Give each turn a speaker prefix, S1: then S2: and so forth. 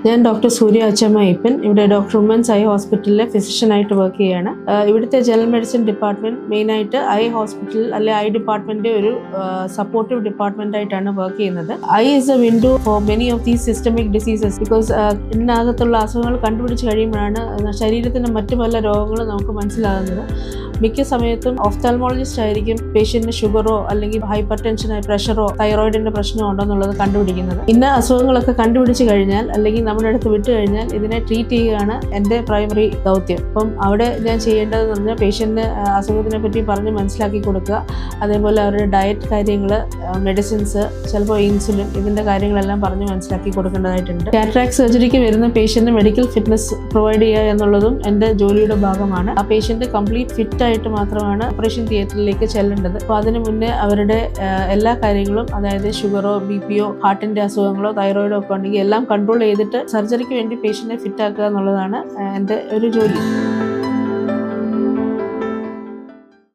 S1: ഞാൻ ഡോക്ടർ സൂര്യ അച്ചമ്മയ്യപ്പൻ ഇവിടെ doctor women's I ഹോസ്പിറ്റലിലെ ഫിസിഷ്യനായിട്ട് വർക്ക് ചെയ്യുകയാണ്. ഇവിടുത്തെ ജനറൽ മെഡിസിൻ ഡിപ്പാർട്ട്മെന്റ് മെയിനായിട്ട് ഐ ഹോസ്പിറ്റൽ അല്ലെ ഐ ഡിപ്പാർട്ട്മെന്റ് ഒരു സപ്പോർട്ടീവ് ഡിപ്പാർട്ട്മെന്റ് ആയിട്ടാണ് വർക്ക് ചെയ്യുന്നത്. I is A window for many of these systemic diseases because ഇതിനകത്തുള്ള അസുഖങ്ങൾ കണ്ടുപിടിച്ച് കഴിയുമ്പോഴാണ് ശരീരത്തിൻ്റെ മറ്റു പല രോഗങ്ങളും നമുക്ക് മനസ്സിലാകുന്നത്. മിക്ക സമയത്തും ഓഫ്താൽമോളജിസ്റ്റ് ആയിരിക്കും പേഷ്യന്റിന് ഷുഗറോ അല്ലെങ്കിൽ ഹൈപ്പർ ടെൻഷനോ പ്രഷറോ തൈറോയിഡിന്റെ പ്രശ്നമോ ഉണ്ടോ എന്നുള്ളത് കണ്ടുപിടിക്കുന്നത്. ഇന്ന അസുഖങ്ങളൊക്കെ കണ്ടുപിടിച്ച് കഴിഞ്ഞാൽ അല്ലെങ്കിൽ നമ്മുടെ അടുത്ത് വിട്ടു കഴിഞ്ഞാൽ ഇതിനെ ട്രീറ്റ് ചെയ്യുകയാണ് എൻ്റെ പ്രൈമറി ദൗത്യം. അപ്പം അവിടെ ഞാൻ ചെയ്യേണ്ടതെന്ന് പറഞ്ഞാൽ പേഷ്യന്റിന് അസുഖത്തിനെ പറ്റി പറഞ്ഞ് മനസ്സിലാക്കി കൊടുക്കുക. അതേപോലെ അവരുടെ ഡയറ്റ് കാര്യങ്ങൾ, മെഡിസിൻസ്, ചിലപ്പോൾ ഇൻസുലിൻ, ഇതിൻ്റെ കാര്യങ്ങളെല്ലാം പറഞ്ഞ് മനസ്സിലാക്കി കൊടുക്കേണ്ടതായിട്ടുണ്ട്. കാറ്ററാക്ട് സർജറിക്ക് വരുന്ന പേഷ്യന്റിന് മെഡിക്കൽ ഫിറ്റ്നസ് പ്രൊവൈഡ് ചെയ്യുക എന്നുള്ളതും എൻ്റെ ജോലിയുടെ ഭാഗമാണ്. ആ പേഷ്യന്റ് കംപ്ലീറ്റ് ഫിറ്റ് ആയിട്ട് മാത്രമാണ് ഓപ്പറേഷൻ തിയേറ്ററിലേക്ക് ചെല്ലേണ്ടത്. അപ്പോൾ അതിനു മുന്നേ അവരുടെ എല്ലാ കാര്യങ്ങളും, അതായത് ഷുഗറോ ബിപിയോ ഹാർട്ടിന്റെ അസുഖങ്ങളോ തൈറോയിഡോ ഒക്കെ ഉണ്ടെങ്കിൽ എല്ലാം കൺട്രോൾ ചെയ്തിട്ട് സർജറിക്ക് വേണ്ടി പേഷ്യന്റിനെ ഫിറ്റ് ആക്കുക എന്നുള്ളതാണ് എൻ്റെ ഒരു ജോലി.